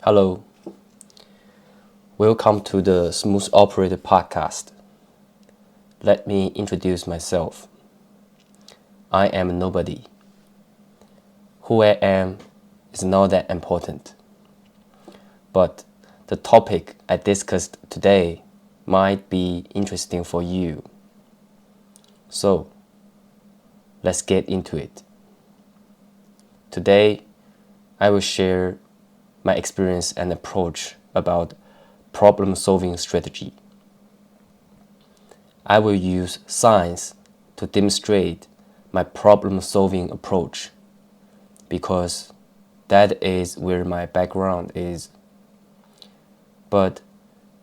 Hello, welcome to the Smooth Operator podcast. Let me introduce myself. I am nobody. Who I am is not that important. But the topic I discussed today might be interesting for you. So, let's get into it. Today, I will share my experience and approach about problem-solving strategy. I will use science to demonstrate my problem-solving approach because that is where my background is. But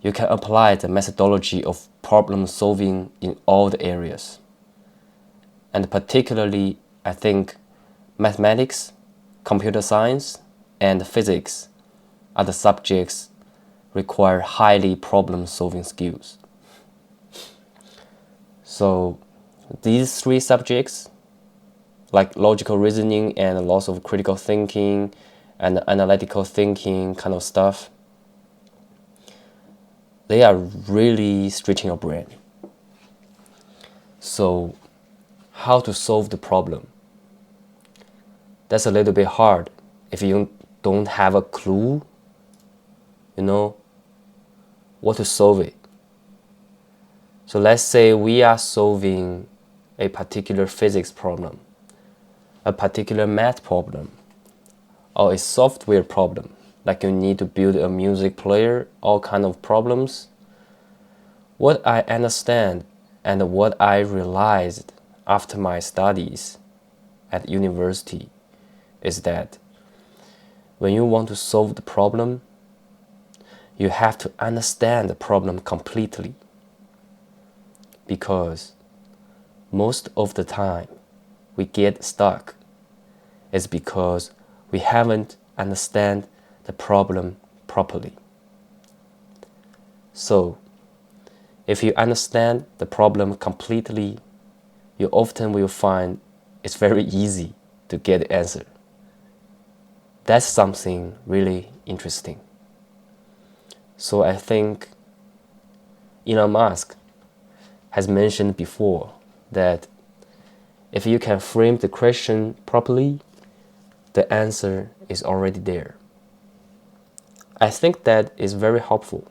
you can apply the methodology of problem-solving in all the areas. And particularly, I think mathematics, computer science, and physics are the subjects require highly problem-solving skills. So these three subjects, like logical reasoning and lots of critical thinking and analytical thinking kind of stuff, they are really stretching your brain. So how to solve the problem? That's a little bit hard if you don't have a clue, what to solve it. So let's say we are solving a particular physics problem, a particular math problem, or a software problem, like you need to build a music player, all kind of problems. What I understand and what I realized after my studies at university is that when you want to solve the problem, you have to understand the problem completely. Because most of the time we get stuck is because we haven't understand the problem properly. So if you understand the problem completely, you often will find it's very easy to get the answer. That's something really interesting. So I think Elon Musk has mentioned before that if you can frame the question properly, the answer is already there. I think that is very helpful.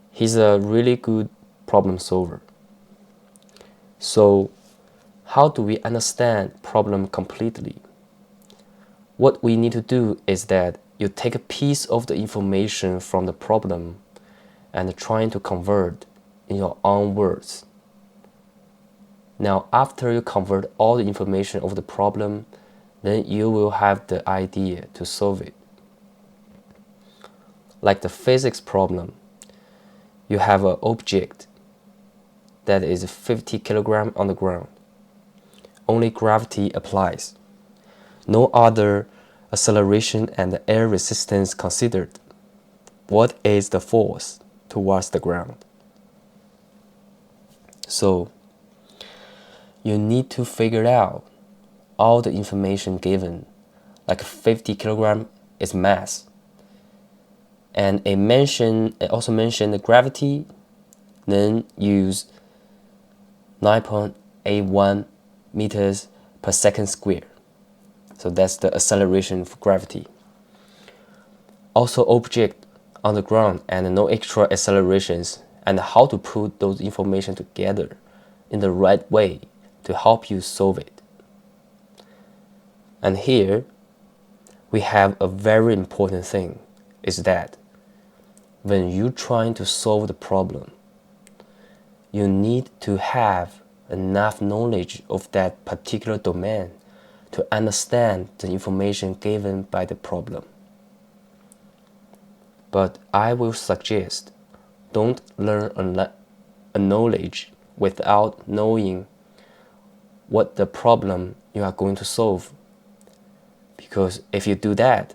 He's a really good problem solver. So how do we understand problem completely? What we need to do is that you take a piece of the information from the problem and trying to convert in your own words. Now, after you convert all the information of the problem, then you will have the idea to solve it. Like the physics problem, you have an object that is 50 kilograms on the ground. Only gravity applies. No other acceleration and air resistance considered. What is the force towards the ground? So you need to figure out all the information given, like 50 kilogram is mass. And it also mentioned the gravity, then use 9.81 meters per second square. So that's the acceleration for gravity. Also object on the ground and no extra accelerations, and how to put those information together in the right way to help you solve it. And here we have a very important thing, is that when you're trying to solve the problem, you need to have enough knowledge of that particular domain to understand the information given by the problem. But I will suggest don't learn a knowledge without knowing what the problem you are going to solve. Because if you do that,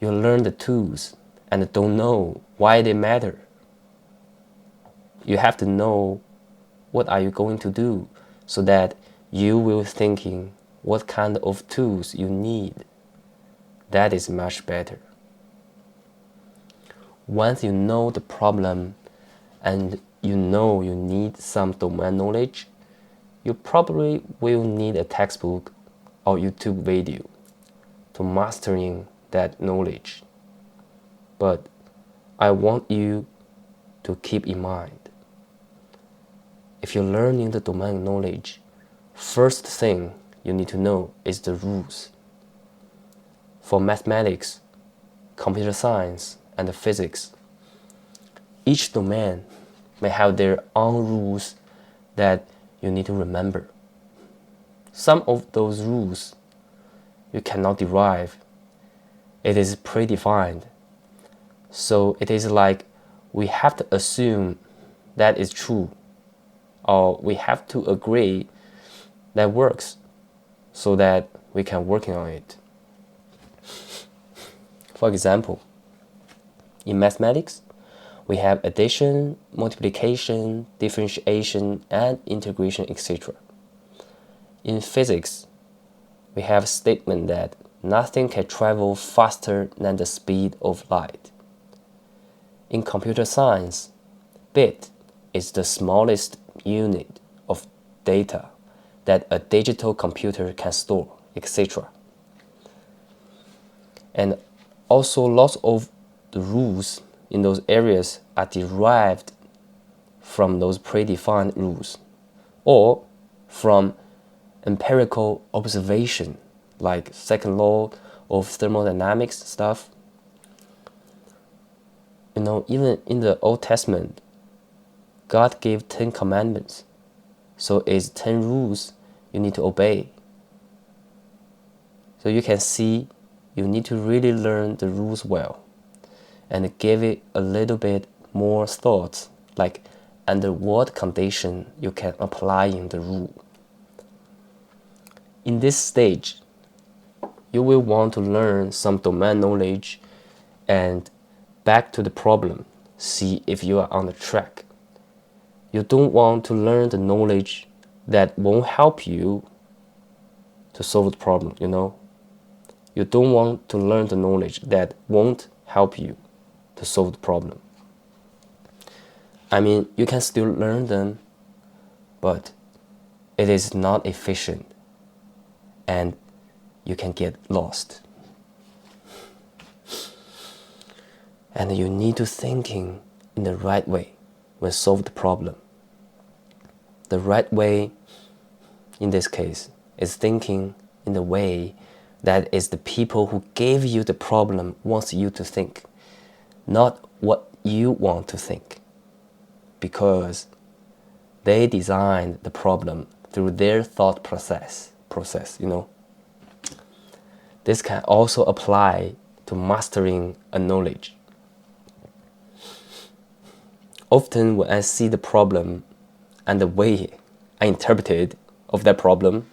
you'll learn the tools and don't know why they matter. You have to know what are you going to do so that you will thinking what kind of tools you need. That is much better. Once you know the problem and you know you need some domain knowledge, you probably will need a textbook or YouTube video to mastering that knowledge. But I want you to keep in mind, if you're learning the domain knowledge, first thing you need to know is the rules. For mathematics, computer science, and physics, each domain may have their own rules that you need to remember. Some of those rules you cannot derive. It is predefined. So it is like we have to assume that is true, or we have to agree that works so that we can work on it. For example, in mathematics, we have addition, multiplication, differentiation, and integration, etc. In physics, we have a statement that nothing can travel faster than the speed of light. In computer science, bit is the smallest unit of data that a digital computer can store, etc. And also lots of the rules in those areas are derived from those predefined rules or from empirical observation, like second law of thermodynamics stuff. Even in the Old Testament, God gave 10 commandments, so it's 10 rules you need to obey. So you can see you need to really learn the rules well and give it a little bit more thought, like under what condition you can apply in the rule. In this stage, you will want to learn some domain knowledge and back to the problem, see if you are on the track. You don't want to learn the knowledge that won't help you to solve the problem, You don't want to learn the knowledge that won't help you to solve the problem. I mean, you can still learn them, but it is not efficient and you can get lost. And you need to thinking in the right way when solve the problem. The right way in this case is thinking in the way that is the people who gave you the problem wants you to think, not what you want to think, because they designed the problem through their thought process. This can also apply to mastering a knowledge. Often when I see the problem and the way I interpreted of that problem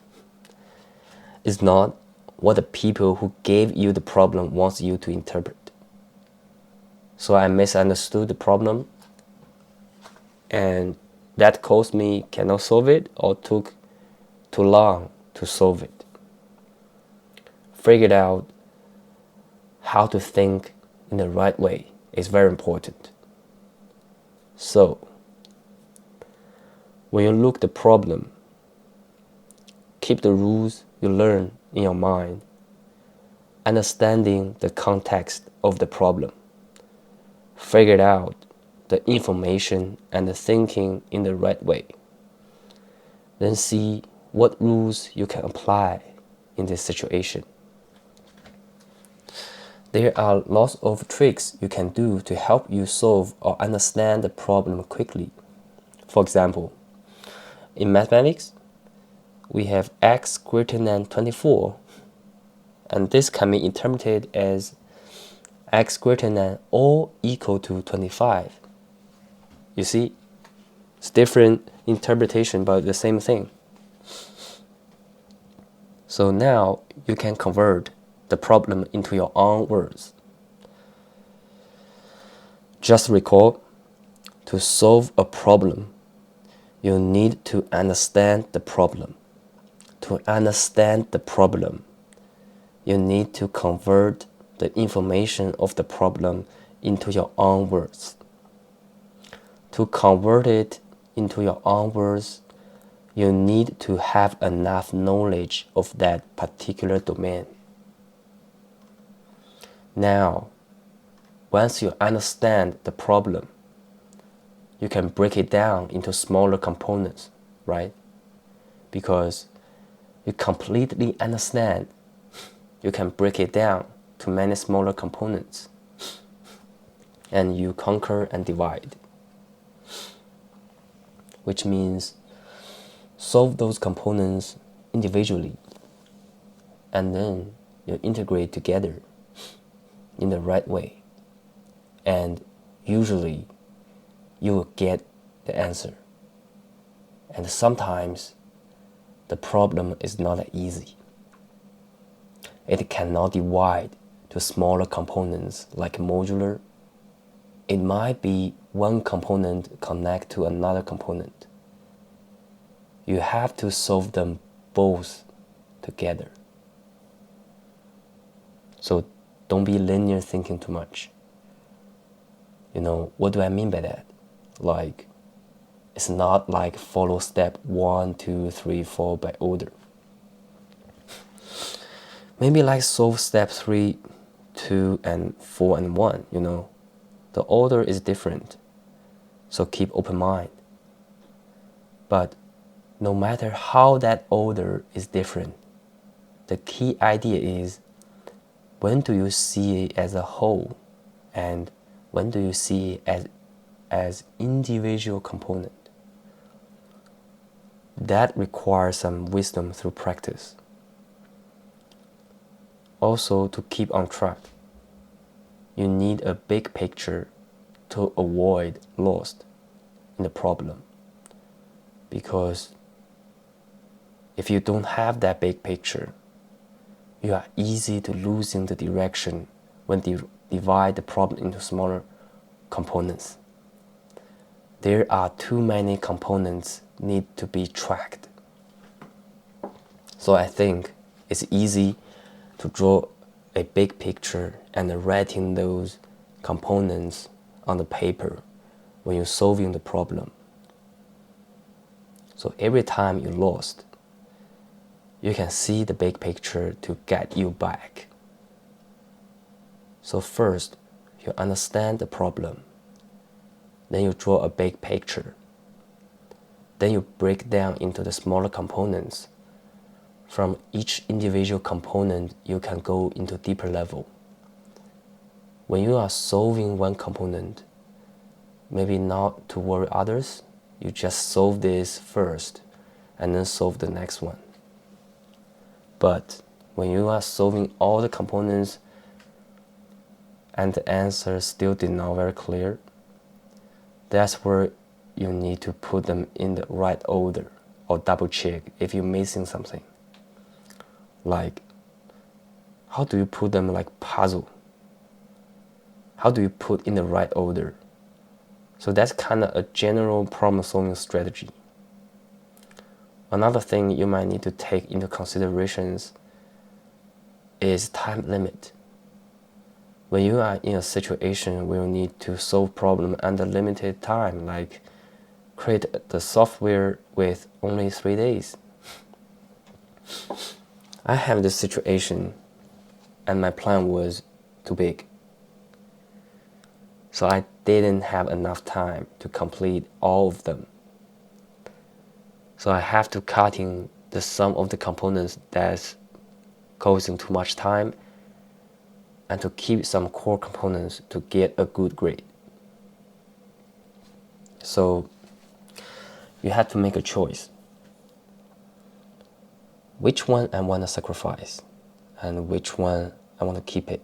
is not what the people who gave you the problem wants you to interpret. So I misunderstood the problem, and that caused me cannot solve it or took too long to solve it. Figured out how to think in the right way is very important. So, when you look at the problem, keep the rules you learn in your mind, understanding the context of the problem. Figure out the information and the thinking in the right way. Then see what rules you can apply in this situation. There are lots of tricks you can do to help you solve or understand the problem quickly. For example, in mathematics, we have x greater than 24, and this can be interpreted as x greater than or equal to 25. You see, it's different interpretation but the same thing. So now you can convert the problem into your own words. Just recall, to solve a problem, you need to understand the problem. To understand the problem, you need to convert the information of the problem into your own words. To convert it into your own words, you need to have enough knowledge of that particular domain. Now, once you understand the problem, you can break it down into smaller components, right? Because you completely understand, you can break it down to many smaller components, and you conquer and divide, which means solve those components individually, and then you integrate together in the right way, and usually you will get the answer. And sometimes the problem is not easy. It cannot divide to smaller components like modular. It might be one component connect to another component. You have to solve them both together. So don't be linear thinking too much. What do I mean by that? Like, it's not like follow step 1, 2, 3, 4 by order. Maybe like solve step 3, 2, and 4, and 1, The order is different, so keep open mind. But no matter how that order is different, the key idea is, when do you see it as a whole, and when do you see it as individual component? That requires some wisdom through practice. Also, to keep on track, you need a big picture to avoid lost in the problem. Because if you don't have that big picture, you are easy to losing the direction when you divide the problem into smaller components. There are too many components need to be tracked. So I think it's easy to draw a big picture and writing those components on the paper when you're solving the problem. So every time you lost, you can see the big picture to get you back. So first, you understand the problem. Then you draw a big picture. Then you break down into the smaller components. From each individual component, you can go into deeper level. When you are solving one component, maybe not to worry others, you just solve this first and then solve the next one. But when you are solving all the components and the answer still did not very clear, that's where you need to put them in the right order or double check if you're missing something. Like, how do you put them like puzzle? How do you put in the right order? So that's kind of a general problem solving strategy. Another thing you might need to take into considerations is time limit. When you are in a situation where you need to solve problem under limited time, like create the software with only 3 days. I have this situation and my plan was too big. So I didn't have enough time to complete all of them. So I have to cut in the sum of the components that's causing too much time and to keep some core components to get a good grade. So you have to make a choice. Which one I want to sacrifice and which one I want to keep it.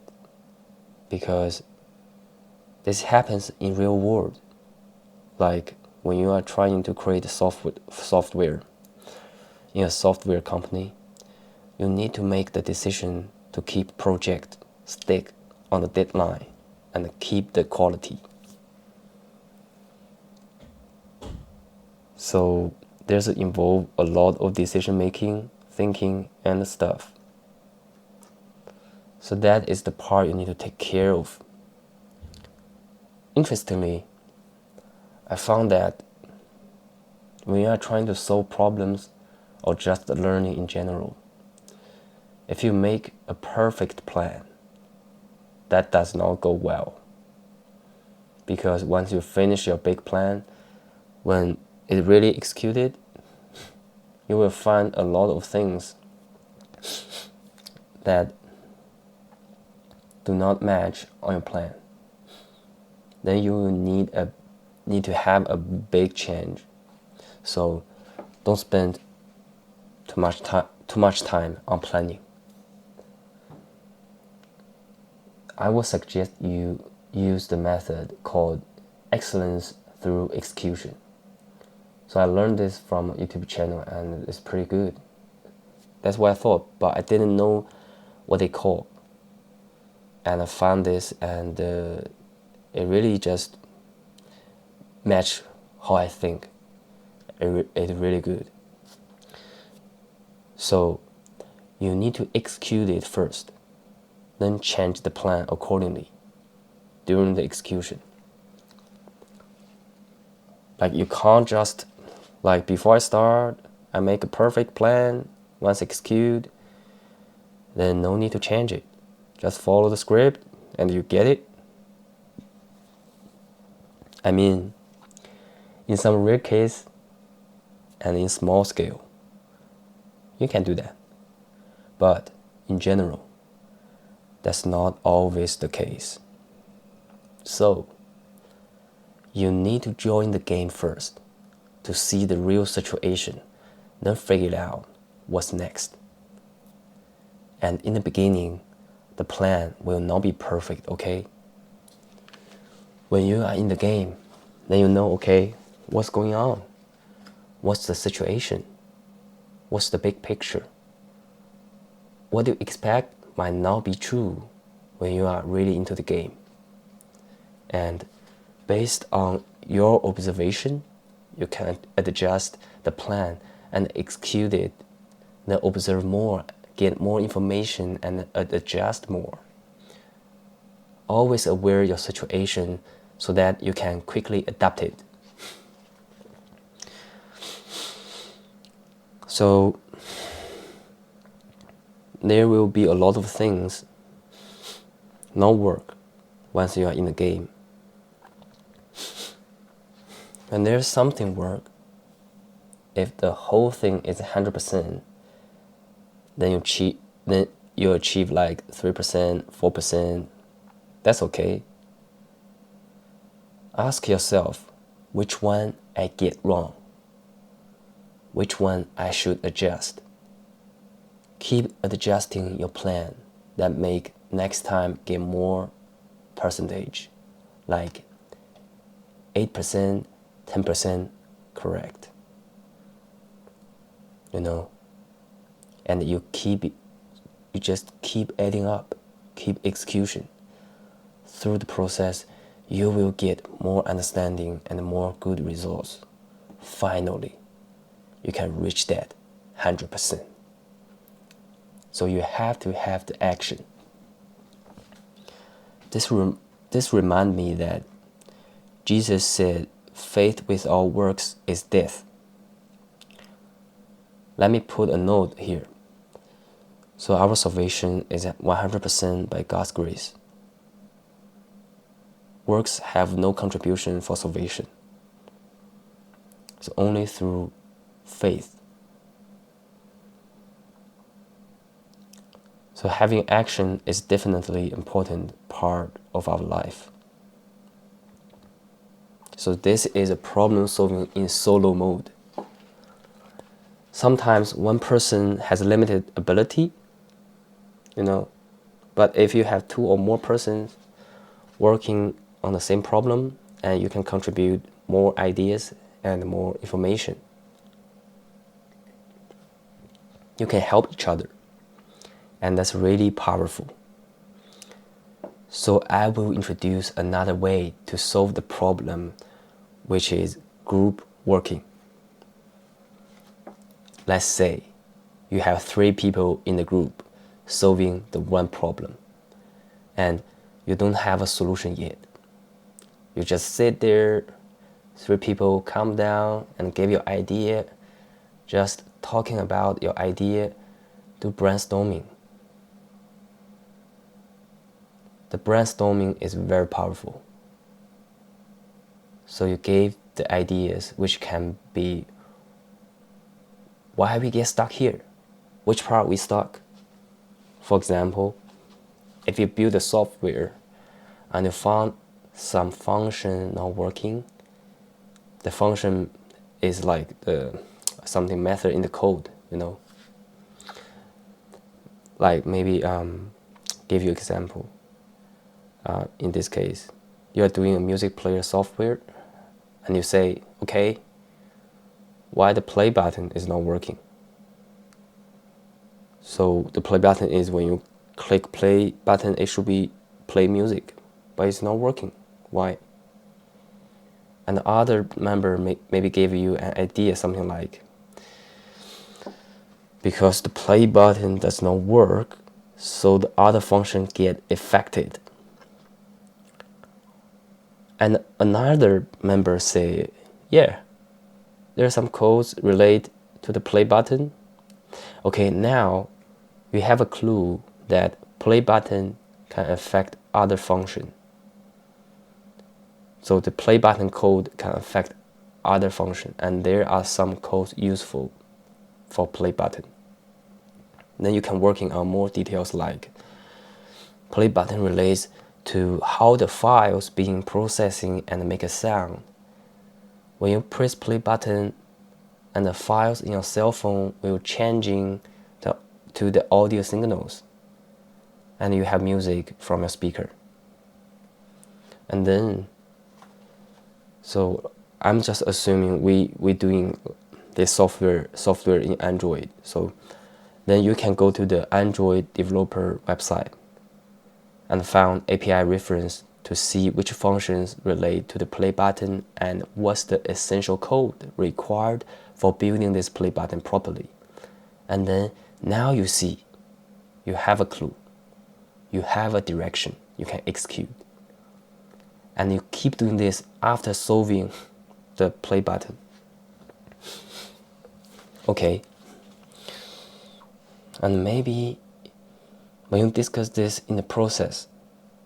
Because this happens in real world. Like when you are trying to create software in a software company, you need to make the decision to keep project stick on the deadline and keep the quality. So there's involve a lot of decision making, thinking, and stuff. So that is the part you need to take care of. interestingly, I found that when you are trying to solve problems or just learning in general, if you make a perfect plan, that does not go well. Because once you finish your big plan, when it really executed, you will find a lot of things that do not match on your plan. Then you will need to have a big change. So don't spend too much time on planning. I would suggest you use the method called excellence through execution. So I learned this from a YouTube channel and it's pretty good. That's what I thought, but I didn't know what they call. And I found this and it really just matched how I think. It's really good. So you need to execute it first, then change the plan accordingly during the execution. Like you can't just, like before I start, I make a perfect plan, once execute, then no need to change it. Just follow the script and you get it. I mean, in some rare case and in small scale, you can do that. But in general, that's not always the case. So, you need to join the game first to see the real situation, then figure out what's next. And in the beginning, the plan will not be perfect, okay? When you are in the game, then you know, okay, what's going on? What's the situation? What's the big picture? What you expect might not be true when you are really into the game. And based on your observation, you can adjust the plan and execute it, then observe more, get more information and adjust more. Always aware of your situation so that you can quickly adapt it. So there will be a lot of things not work once you are in the game. When there's something work, if the whole thing is 100%, then you achieve like 3%, 4%. That's okay. Ask yourself which one I get wrong, which one I should adjust. Keep adjusting your plan that make next time get more percentage, like 8%, 10% correct. And you just keep adding up, keep execution. Through the process, you will get more understanding and more good results. Finally, you can reach that 100%. So you have to have the action. This reminds me that Jesus said, faith without works is death. Let me put a note here. So our salvation is at 100% by God's grace. Works have no contribution for salvation. So only through faith. So having action is definitely an important part of our life. So this is a problem solving in solo mode. Sometimes one person has limited ability, but if you have two or more persons working on the same problem, and you can contribute more ideas and more information. You can help each other, and that's really powerful. So I will introduce another way to solve the problem, which is group working. Let's say you have 3 people in the group solving the one problem, and you don't have a solution yet. You just sit there, three people come down and give your idea, just talking about your idea, do brainstorming. The brainstorming is very powerful. So you gave the ideas, which can be why we get stuck here, which part we stuck. For example, if you build a software and you found some function not working, the function is like something method in the code, like maybe give you example. In this case, you are doing a music player software and you say, okay, why the play button is not working? So the play button is when you click play button, it should be play music, but it's not working. Why? And the other member maybe gave you an idea, something like, because the play button does not work, so the other function get affected. And another member say, yeah, there are some codes related to the play button. Okay, now we have a clue that play button can affect other function. So the play button code can affect other function, and there are some codes useful for play button. Then you can working on more details like play button relates to how the files being processing and make a sound. When you press play button and the files in your cell phone will changing to the audio signals, and you have music from your speaker. And then, so I'm just assuming we doing this software in Android. So then you can go to the Android developer website and found API reference to see which functions relate to the play button and what's the essential code required for building this play button properly. And then now you see, you have a clue, you have a direction you can execute. And you keep doing this after solving the play button. Okay. And maybe when you discuss this in the process,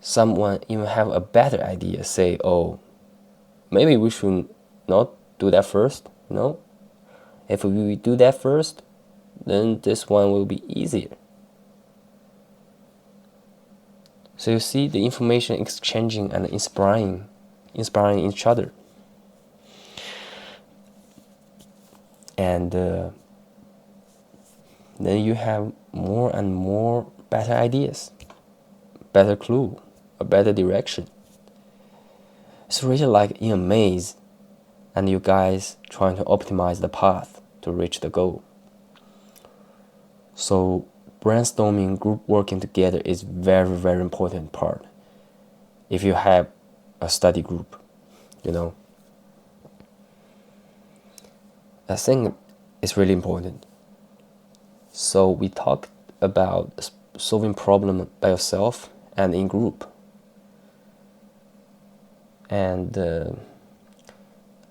someone even have a better idea, say, oh, maybe we should not do that first, If we do that first, then this one will be easier. So you see the information exchanging and inspiring each other. And then you have more and more better ideas, better clue, a better direction. It's really like in a maze, and you guys trying to optimize the path to reach the goal. So brainstorming, group working together is very, very important part if you have a study group, I think it's really important. So we talked about solving problem by yourself and in group. And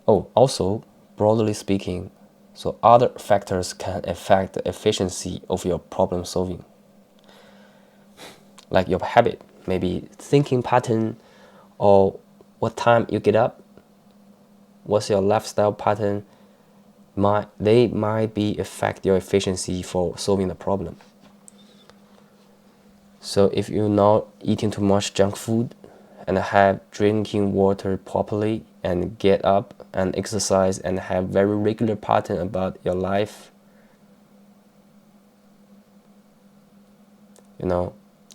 also, broadly speaking, so other factors can affect the efficiency of your problem solving. Like your habit, maybe thinking pattern, or what time you get up, what's your lifestyle pattern, they might be affect your efficiency for solving the problem. So if you're not eating too much junk food and have drinking water properly and get up and exercise and have very regular pattern about your life,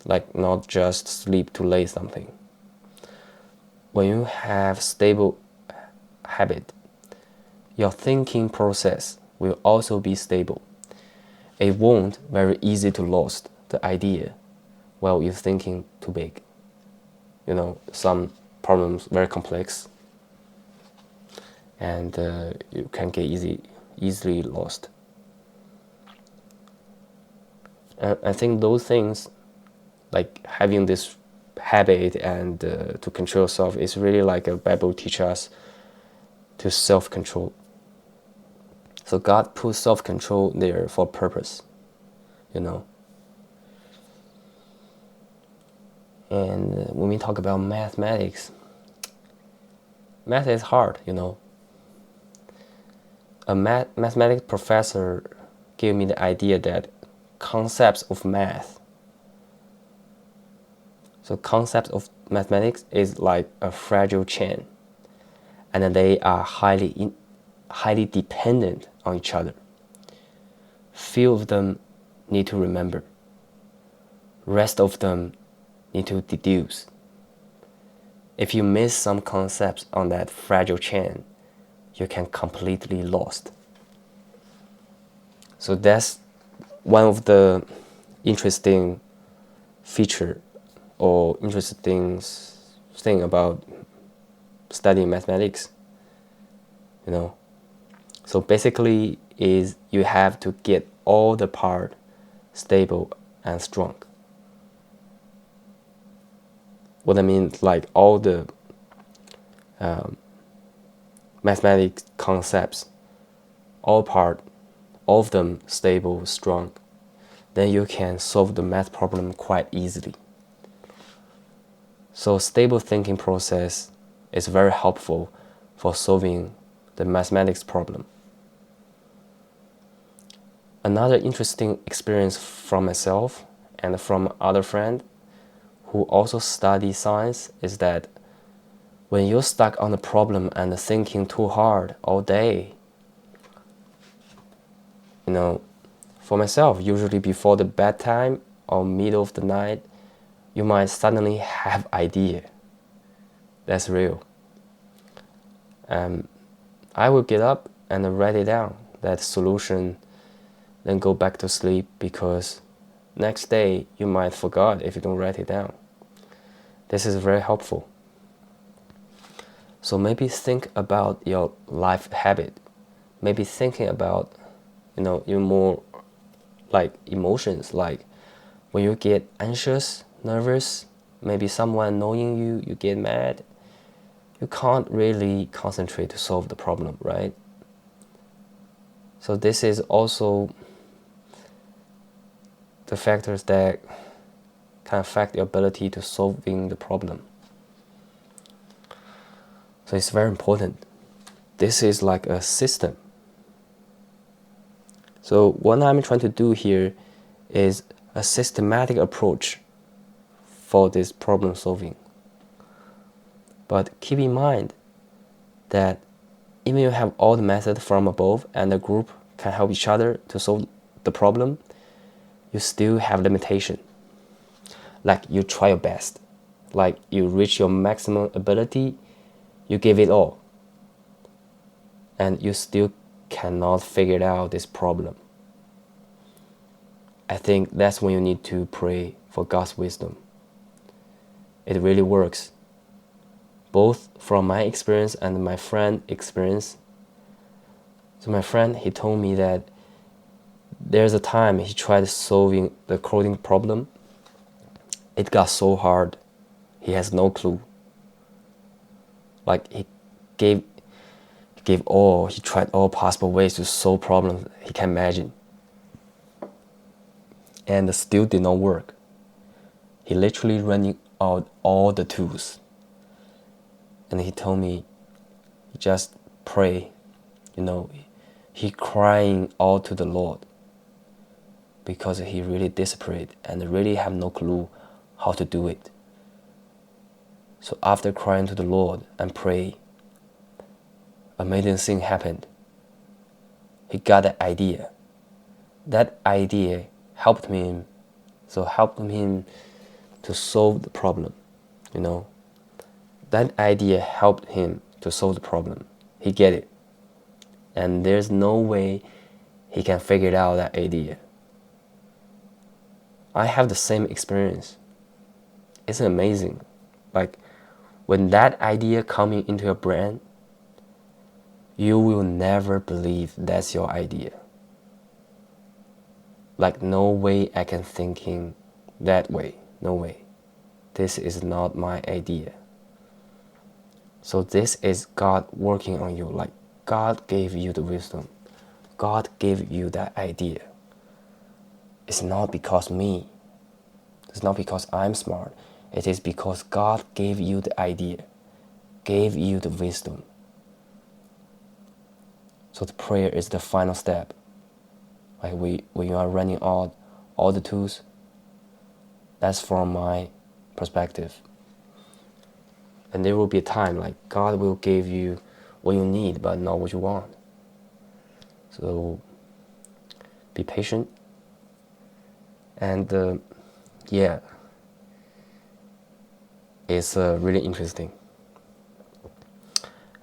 like not just sleep too late something. When you have stable habit, your thinking process will also be stable. It won't very easy to lost the idea while you're thinking too big. Some problems very complex, and you can get easily lost. I think those things, like having this habit and to control yourself is really like a Bible teaches us to self-control. So God put self-control there for a purpose, you know. And when we talk about mathematics, math is hard, you know. A mathematics professor gave me the idea that concepts of math, so concepts of mathematics is like a fragile chain, and they are highly dependent on each other. Few of them need to remember. Rest of them need to deduce. If you miss some concepts on that fragile chain, you can completely lost. So that's one of the interesting feature or interesting thing about studying mathematics, you know. So basically is you have to get all the part stable and strong. What I mean, like all the mathematics concepts, all of them stable, strong, then you can solve the math problem quite easily. So stable thinking process is very helpful for solving the mathematics problem. Another interesting experience from myself and from other friend who also study science is that when you're stuck on the problem and thinking too hard all day, you know, for myself, usually before the bedtime or middle of the night, you might suddenly have idea. That's real. I will get up and write it down, that solution, then go back to sleep, because next day you might forget if you don't write it down. This is very helpful. So maybe think about your life habit. Maybe thinking about, you know, your more like emotions, like when you get anxious, nervous, maybe someone annoying you, you get mad, you can't really concentrate to solve the problem, right? So this is also the factors that can affect your ability to solving the problem. So it's very important. This is like a system. So what I'm trying to do here is a systematic approach for this problem solving. But keep in mind that even you have all the methods from above and the group can help each other to solve the problem, you still have limitation. Like you try your best, like you reach your maximum ability, you give it all, and you still cannot figure out this problem. I think that's when you need to pray for God's wisdom. It really works, both from my experience and my friend's experience. So my friend, he told me that there's a time he tried solving the coding problem. It got so hard, he has no clue. Like he tried all possible ways to solve problems he can imagine, and it still did not work. He literally running out all the tools, and he told me, just pray, you know. He crying out to the Lord because he really desperate and really have no clue how to do it. So after crying to the Lord and pray, amazing thing happened. He got that idea. That idea helped him to solve the problem, you know. That idea helped him to solve the problem. He get it. And there's no way he can figure out that idea. I have the same experience. It's amazing. Like when that idea coming into your brain, you will never believe that's your idea. Like no way I can thinking that way. No way. this is not my idea. So this is God working on you. Like God gave you the wisdom. God gave you that idea. It's not because me. It's not because I'm smart. It is because God gave you the idea, gave you the wisdom. So the prayer is the final step. Like when you are running out all the tools, that's from my perspective. And there will be a time like God will give you what you need, but not what you want. So be patient. And yeah, it's really interesting.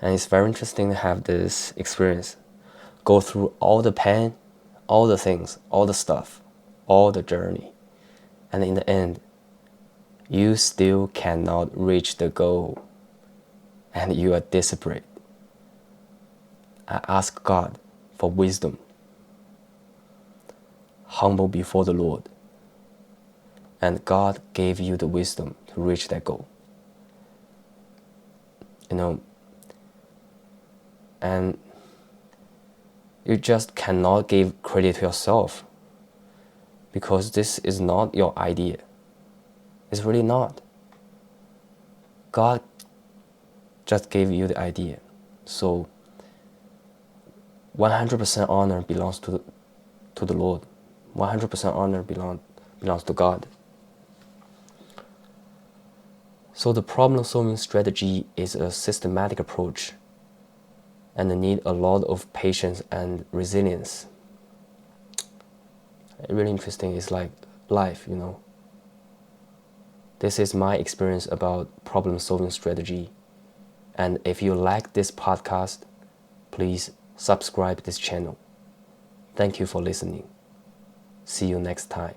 And it's very interesting to have this experience. Go through all the pain, all the things, all the stuff, all the journey. And in the end, you still cannot reach the goal. And you are desperate. I ask God for wisdom. Humble before the Lord. And God gave you the wisdom to reach that goal. And you just cannot give credit to yourself because this is not your idea. It's really not. God just gave you the idea. So 100% honor belongs to the Lord. 100% honor belongs to God. So the problem-solving strategy is a systematic approach and need a lot of patience and resilience. Really interesting. It's like life, This is my experience about problem-solving strategy. And if you like this podcast, please subscribe this channel. Thank you for listening. See you next time.